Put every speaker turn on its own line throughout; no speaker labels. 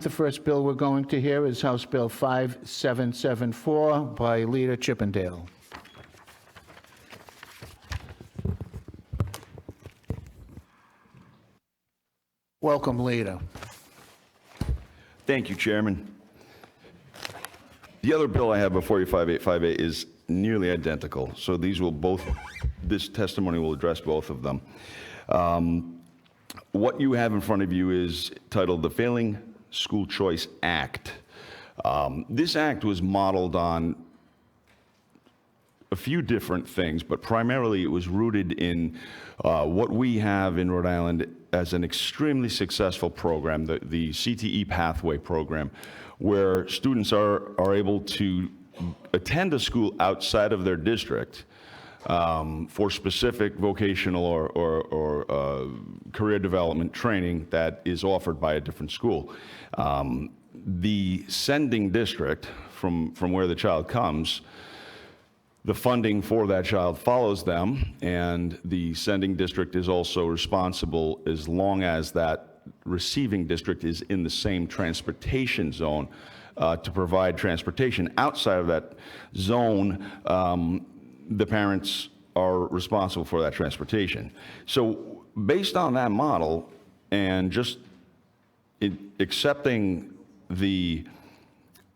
The first bill we're going to hear is House Bill 5774 by Leader Chippendale. Welcome, Leader.
Thank you, Chairman. The other bill I have before you, 5858, is nearly identical. So this testimony will address both of them. What you have in front of you is titled the Failing School Choice Act. This act was modeled on a few different things, but primarily it was rooted in what we have in Rhode Island as an extremely successful program, the CTE Pathway program, where students are able to attend a school outside of their district for specific vocational or career development training that is offered by a different school. The sending district, from where the child comes, the funding for that child follows them, and the sending district is also responsible as long as that receiving district is in the same transportation zone to provide transportation. Outside of that zone, the parents are responsible for that transportation. So based on that model and just accepting the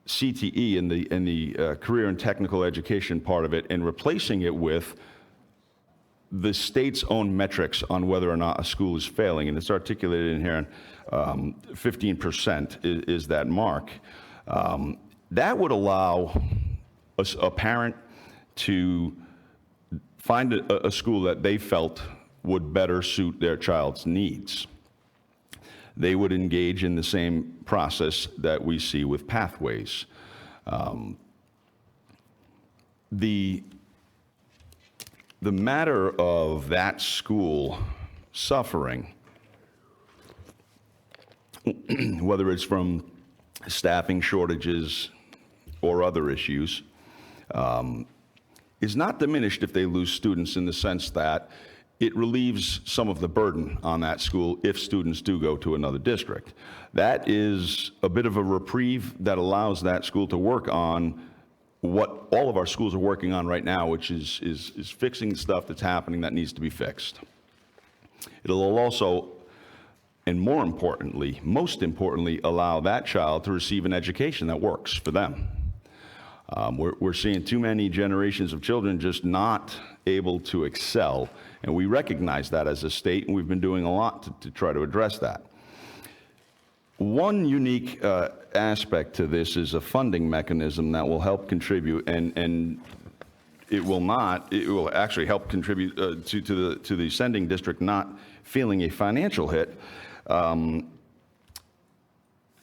CTE and the career and technical education part of it and replacing it with the state's own metrics on whether or not a school is failing, and it's articulated in here, 15% is that mark. That would allow a parent to find a school that they felt would better suit their child's needs. They would engage in the same process that we see with pathways. The matter of that school suffering, whether it's from staffing shortages or other issues, is not diminished if they lose students, in the sense that it relieves some of the burden on that school if students do go to another district. That is a bit of a reprieve that allows that school to work on what all of our schools are working on right now, which is fixing stuff that's happening that needs to be fixed. It'll also, and most importantly, allow that child to receive an education that works for them. We're seeing too many generations of children just not able to excel, and we recognize that as a state, and we've been doing a lot to try to address that. One unique aspect to this is a funding mechanism that will help contribute, and it will actually help contribute to the sending district not feeling a financial hit.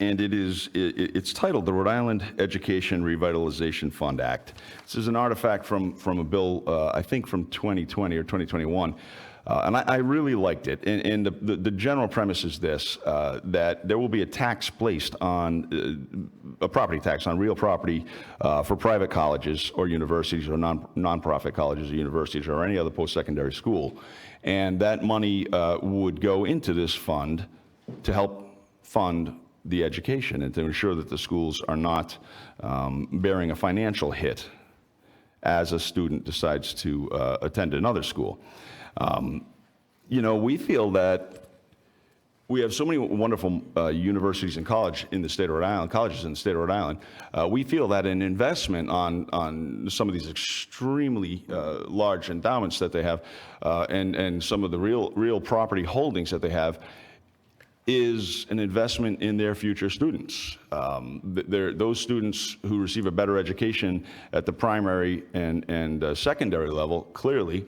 And it's titled the Rhode Island Education Revitalization Fund Act. This is an artifact from a bill, I think from 2020 or 2021, and I really liked it. And the general premise is this, that there will be a tax placed on, a property tax on real property for private colleges or universities or nonprofit colleges or universities or any other post-secondary school. And that money would go into this fund to help fund the education and to ensure that the schools are not bearing a financial hit as a student decides to attend another school. We feel that we have so many wonderful universities and colleges in the state of Rhode Island. We feel that an investment on some of these extremely large endowments that they have and some of the real property holdings that they have is an investment in their future students. Those students who receive a better education at the primary and secondary level, clearly,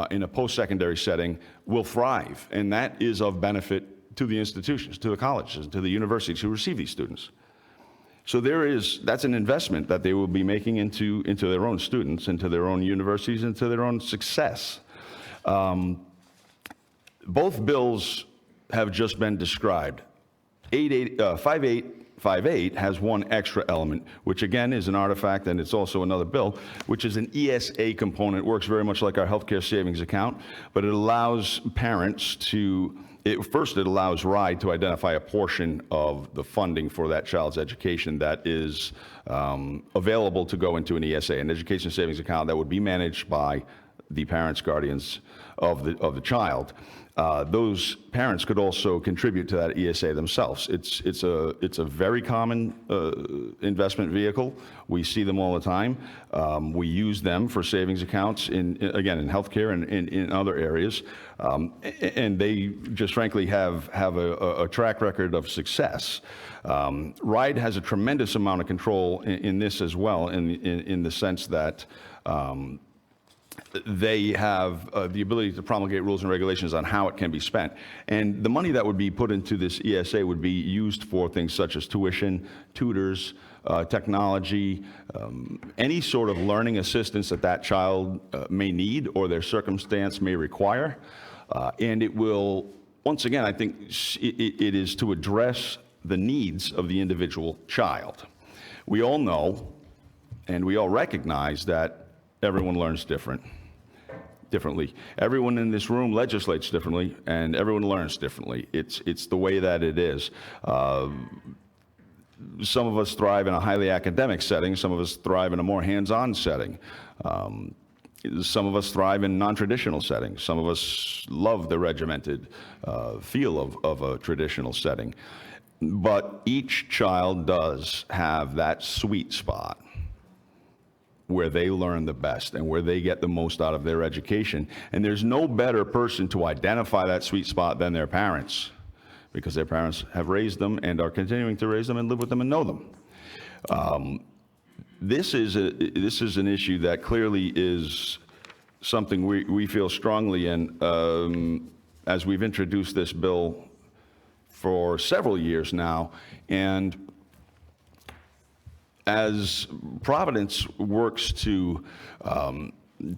in a post-secondary setting, will thrive. And that is of benefit to the institutions, to the colleges, to the universities who receive these students. So that's an investment that they will be making into their own students, into their own universities, into their own success. Both bills have just been described. 5858 has one extra element, which again is an artifact, and it's also another bill, which is an ESA component. It works very much like our healthcare savings account, but it allows parents to First, it allows RIDE to identify a portion of the funding for that child's education that is available to go into an ESA, an education savings account that would be managed by the parents, guardians of the child. Those parents could also contribute to that ESA themselves. It's a very common investment vehicle. We see them all the time. We use them for savings accounts in healthcare and in other areas, and they just frankly have a track record of success. RIDE has a tremendous amount of control in this as well, in the sense that they have the ability to promulgate rules and regulations on how it can be spent. And the money that would be put into this ESA would be used for things such as tuition, tutors, technology, any sort of learning assistance that child may need or their circumstance may require. And it will, once again, I think it is to address the needs of the individual child. We all know and we all recognize that everyone learns differently. Everyone in this room legislates differently, and everyone learns differently. It's the way that it is. Some of us thrive in a highly academic setting. Some of us thrive in a more hands-on setting. Some of us thrive in non-traditional settings. Some of us love the regimented feel of a traditional setting. But each child does have that sweet spot where they learn the best and where they get the most out of their education. And there's no better person to identify that sweet spot than their parents, because their parents have raised them and are continuing to raise them and live with them and know them. This is an issue that clearly is something we feel strongly in as we've introduced this bill for several years now. And as Providence works to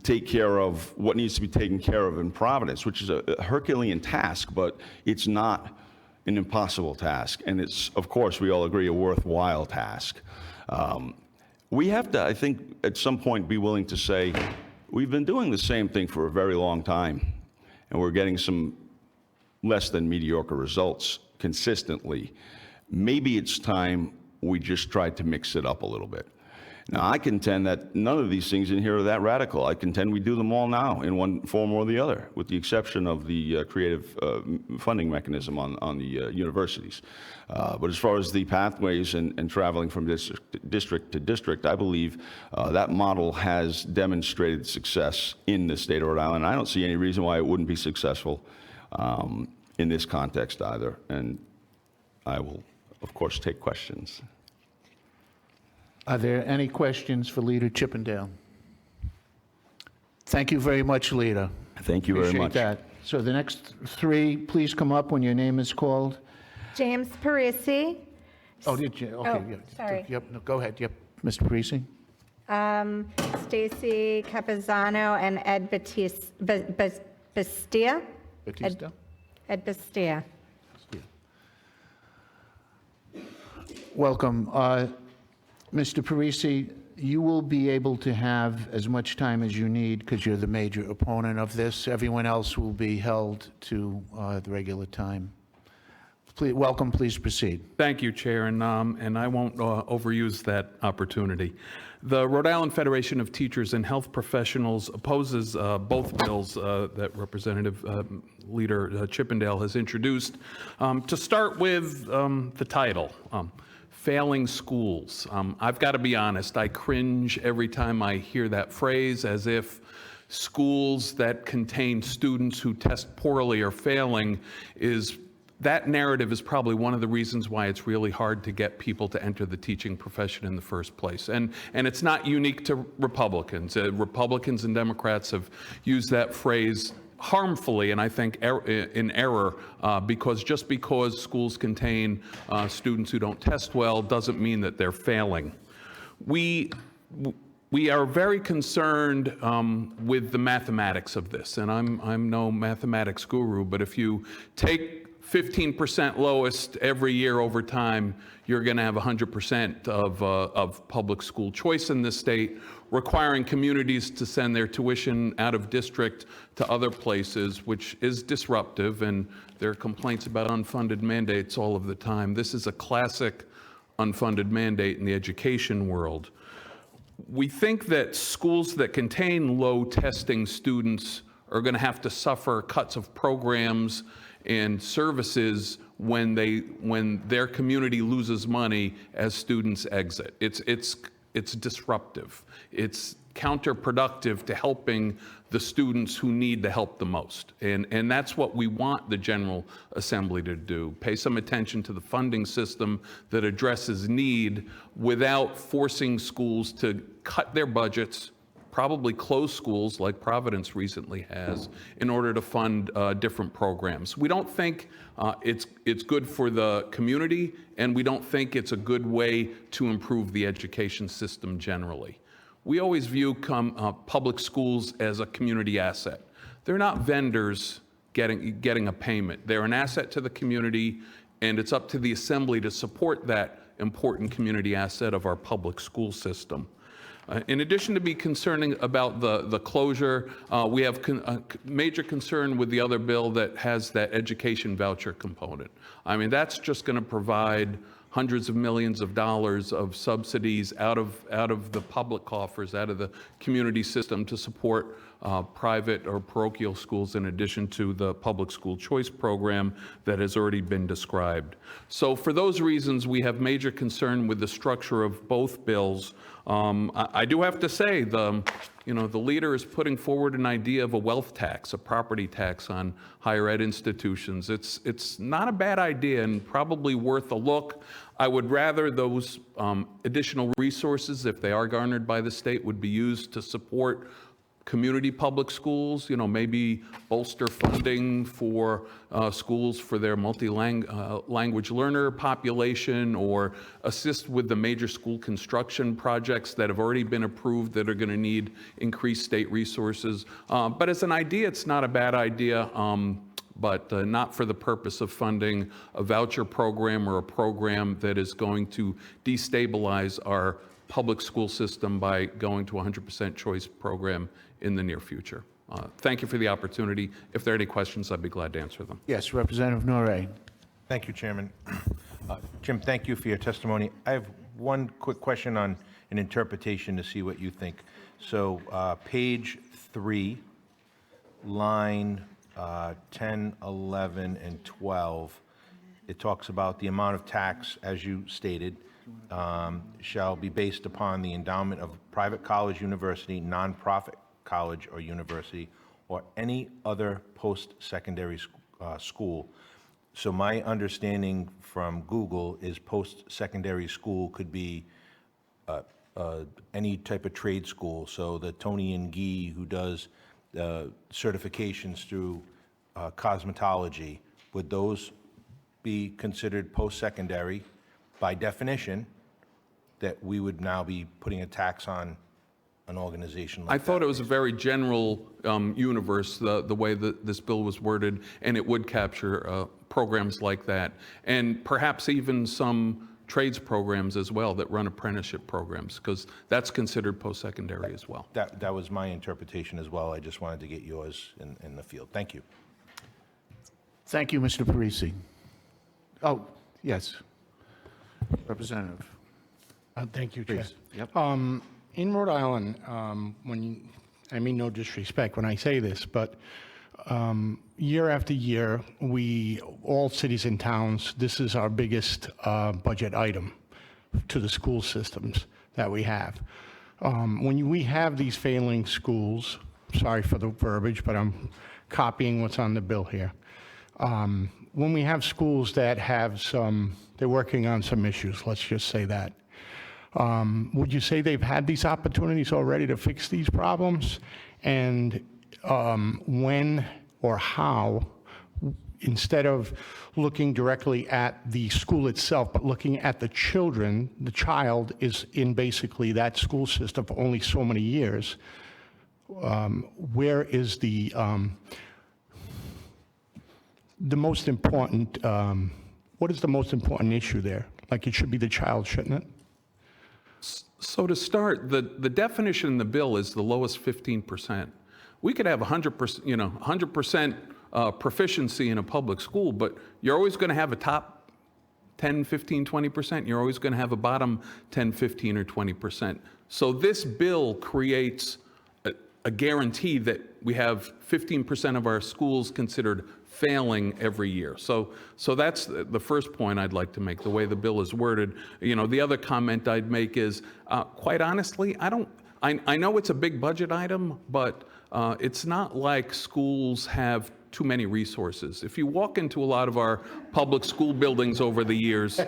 take care of what needs to be taken care of in Providence, which is a Herculean task, but it's not an impossible task. And it's, of course, we all agree, a worthwhile task. We have to, I think, at some point be willing to say, we've been doing the same thing for a very long time, and we're getting some less than mediocre results consistently. Maybe it's time we just tried to mix it up a little bit. Now, I contend that none of these things in here are that radical. I contend we do them all now in one form or the other, with the exception of the creative funding mechanism on the universities. But as far as the pathways and traveling from district to district, I believe that model has demonstrated success in the state of Rhode Island. I don't see any reason why it wouldn't be successful in this context either. And I will, of course, take questions.
Are there any questions for Leader Chippendale? Thank you very much, Leader.
Thank you very much.
Appreciate that. So the next three, please come up when your name is called.
James Parisi.
Oh, did you? Okay.
Oh,
yeah.
sorry.
Yep, no, go ahead. Yep, Mr. Parisi.
Stacy Capizano and Ed Bastia.
Batista?
Ed Bastia.
Welcome. Mr. Parisi, you will be able to have as much time as you need because you're the major opponent of this. Everyone else will be held to the regular time. Please, welcome, please proceed.
Thank you, Chair, and I won't overuse that opportunity. The Rhode Island Federation of Teachers and Health Professionals opposes both bills that Representative Leader Chippendale has introduced. To start with the title, Failing Schools. I've got to be honest, I cringe every time I hear that phrase, as if schools that contain students who test poorly or failing that narrative is probably one of the reasons why it's really hard to get people to enter the teaching profession in the first place. And it's not unique to Republicans. Republicans and Democrats have used that phrase harmfully, and I think in error, because just because schools contain students who don't test well doesn't mean that they're failing. We are very concerned with the mathematics of this, and I'm no mathematics guru, but if you take 15% lowest every year over time, you're going to have 100% of public school choice in this state, requiring communities to send their tuition out of district to other places, which is disruptive, and there are complaints about unfunded mandates all of the time. This is a classic unfunded mandate in the education world. We think that schools that contain low testing students are going to have to suffer cuts of programs and services when their community loses money as students exit. It's disruptive. It's counterproductive to helping the students who need the help the most. And that's what we want the General Assembly to do. Pay some attention to the funding system that addresses need without forcing schools to cut their budgets, probably close schools like Providence recently has, in order to fund different programs. We don't think it's good for the community, and we don't think it's a good way to improve the education system generally. We always view public schools as a community asset. They're not vendors getting a payment. They're an asset to the community, and it's up to the Assembly to support that important community asset of our public school system. In addition to be concerning about the closure, we have major concern with the other bill that has that education voucher component. I mean, that's just going to provide hundreds of millions of dollars of subsidies out of the public coffers, out of the community system to support private or parochial schools, in addition to the public school choice program that has already been described. So for those reasons, we have major concern with the structure of both bills. I do have to say, the leader is putting forward an idea of a wealth tax, a property tax on higher ed institutions. It's not a bad idea and probably worth a look. I would rather those additional resources, if they are garnered by the state, would be used to support community public schools, maybe bolster funding for schools for their multi-language learner population, or assist with the major school construction projects that have already been approved that are going to need increased state resources. But as an idea, it's not a bad idea, but not for the purpose of funding a voucher program or a program that is going to destabilize our public school system by going to a 100% choice program in the near future. Thank you for the opportunity. If there are any questions, I'd be glad to answer them.
Yes, Representative Norrie.
Thank you, Chairman. Jim, thank you for your testimony. I have one quick question on an interpretation to see what you think. So page 3, line 10, 11, and 12, it talks about the amount of tax, as you stated, shall be based upon the endowment of private college, university, nonprofit college or university, or any other post-secondary school. So my understanding from Google is post-secondary school could be any type of trade school. So the Tony and Gee, who does certifications through cosmetology, would those be considered post-secondary by definition, that we would now be putting a tax on an organization like
I thought
that?
it was a very general universe, the way that this bill was worded, and it would capture programs like that, and perhaps even some trades programs as well that run apprenticeship programs, because that's considered post-secondary as well.
That was my interpretation as well. I just wanted to get yours in the field. Thank you.
Thank you, Mr. Parisi. Oh, yes. Representative.
Thank you, Chair.
Please. Yep.
In Rhode Island, I mean no disrespect when I say this, but year after year, all cities and towns, this is our biggest budget item to the school systems that we have. When we have these failing schools, sorry for the verbiage, but I'm copying what's on the bill here. When we have schools that have they're working on some issues, let's just say that. Would you say they've had these opportunities already to fix these problems? And when or how, instead of looking directly at the school itself, but looking at the children, the child is in basically that school system for only so many years, the most important, what is the most important issue there? Like, it should be the child, shouldn't it?
So to start, the definition in the bill is the lowest 15%. We could have 100%, 100% proficiency in a public school, but you're always going to have a top 10, 15, 20%. You're always going to have a bottom 10, 15, or 20%. So this bill creates a guarantee that we have 15% of our schools considered failing every year. So that's the first point I'd like to make, the way the bill is worded. The other comment I'd make is, quite honestly, I know it's a big budget item, but it's not like schools have too many resources. If you walk into a lot of our public school buildings over the years,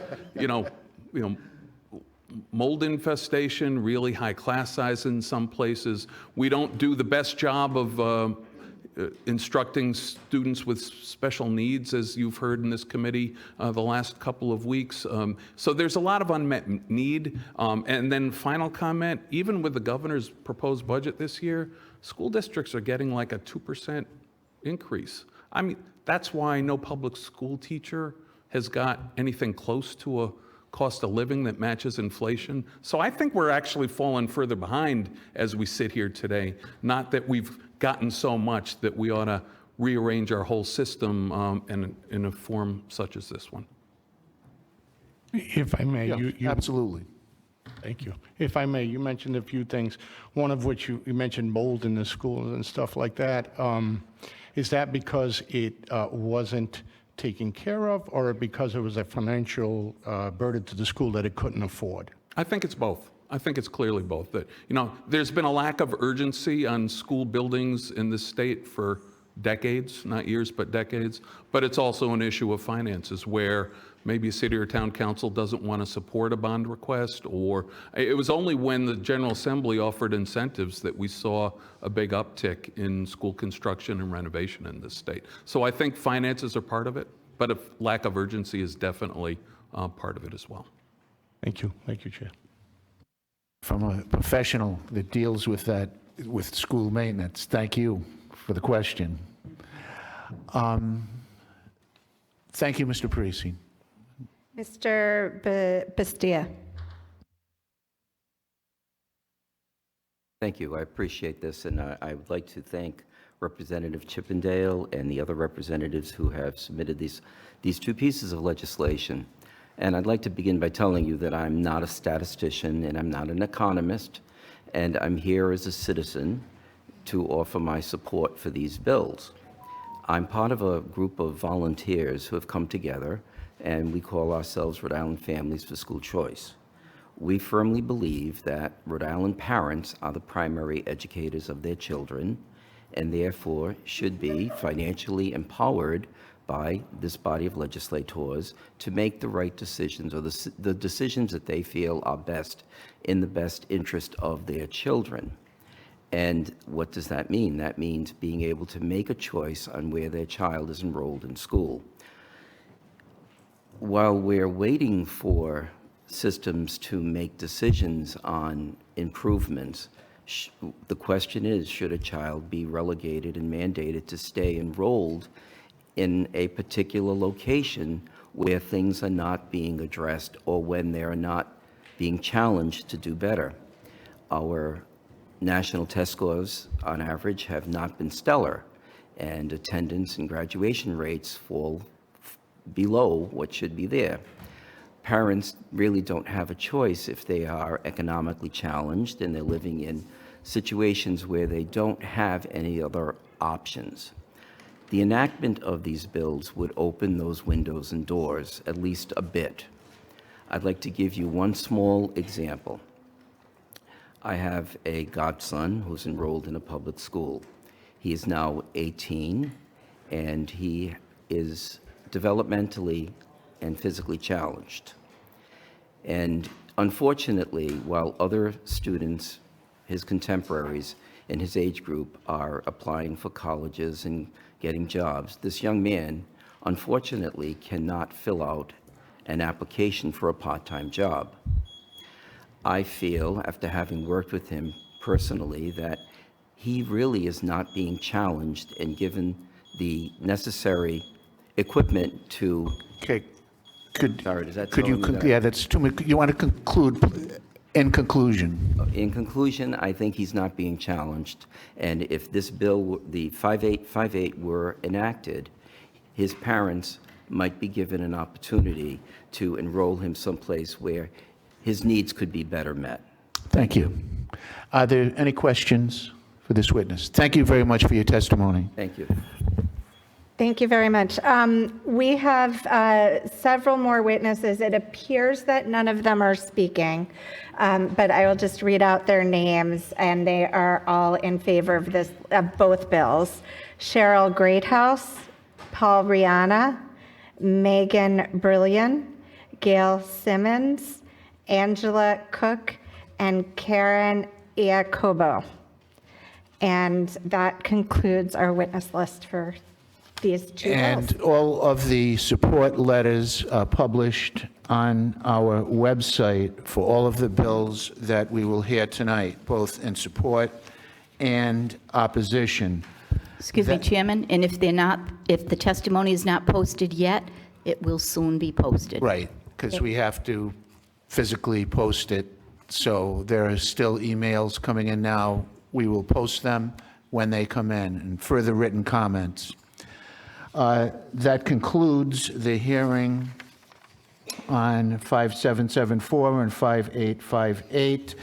mold infestation, really high class size in some places. We don't do the best job of instructing students with special needs, as you've heard in this committee the last couple of weeks. So there's a lot of unmet need. And then final comment, even with the governor's proposed budget this year, school districts are getting like a 2% increase. I mean, that's why no public school teacher has got anything close to a cost of living that matches inflation. So I think we're actually falling further behind as we sit here today. Not that we've gotten so much that we ought to rearrange our whole system in a form such as this one.
If I may, you
Absolutely.
Thank you. If I may, you mentioned a few things, one of which you mentioned mold in the schools and stuff like that. Is that because it wasn't taken care of, or because it was a financial burden to the school that it couldn't afford?
I think it's both. I think it's clearly both. That, there's been a lack of urgency on school buildings in this state for decades, not years, but decades. But it's also an issue of finances where maybe a city or town council doesn't want to support a bond request, or it was only when the General Assembly offered incentives that we saw a big uptick in school construction and renovation in this state. So I think finances are part of it, but a lack of urgency is definitely part of it as well.
Thank you. Thank you, Chair.
From a professional that deals with that, with school maintenance, thank you for the question. Thank you, Mr. Parisi.
Mr. Bastia.
Thank you. I appreciate this, and I would like to thank Representative Chippendale and the other representatives who have submitted these two pieces of legislation. And I'd like to begin by telling you that I'm not a statistician and I'm not an economist, and I'm here as a citizen to offer my support for these bills. I'm part of a group of volunteers who have come together, and we call ourselves Rhode Island Families for School Choice. We firmly believe that Rhode Island parents are the primary educators of their children, and therefore should be financially empowered by this body of legislators to make the right decisions, or the decisions that they feel are best in the best interest of their children. And what does that mean? That means being able to make a choice on where their child is enrolled in school. While we're waiting for systems to make decisions on improvements, the question is, should a child be relegated and mandated to stay enrolled in a particular location where things are not being addressed, or when they are not being challenged to do better? Our national test scores, on average, have not been stellar, and attendance and graduation rates fall below what should be there. Parents really don't have a choice if they are economically challenged and they're living in situations where they don't have any other options. The enactment of these bills would open those windows and doors at least a bit. I'd like to give you one small example. I have a godson who's enrolled in a public school. He is now 18, and he is developmentally and physically challenged. And unfortunately, while other students, his contemporaries in his age group, are applying for colleges and getting jobs, this young man, unfortunately, cannot fill out an application for a part-time job. I feel, after having worked with him personally, that he really is not being challenged and given the necessary equipment to,
Okay, could,
sorry, does that
could
tell
you,
me
con-
that?
yeah, that's too much, you want to conclude, in conclusion?
In conclusion, I think he's not being challenged. And if this bill, the 5858 were enacted, his parents might be given an opportunity to enroll him someplace where his needs could be better met.
Thank you. Are there any questions for this witness? Thank you very much for your testimony.
Thank you.
Thank you very much. We have several more witnesses. It appears that none of them are speaking, but I will just read out their names, and they are all in favor of this, of both bills. Cheryl Greathouse, Paul Rihanna, Megan Brillian, Gail Simmons, Angela Cook, and Karen Iacobo. And that concludes our witness list for these two bills.
And all of the support letters are published on our website for all of the bills that we will hear tonight, both in support and opposition.
Excuse me, Chairman, and if they're not, if the testimony is not posted yet, it will soon be posted.
Right, because we have to physically post it, so there are still emails coming in now. We will post them when they come in, and further written comments. That concludes the hearing on 5774 and 5858.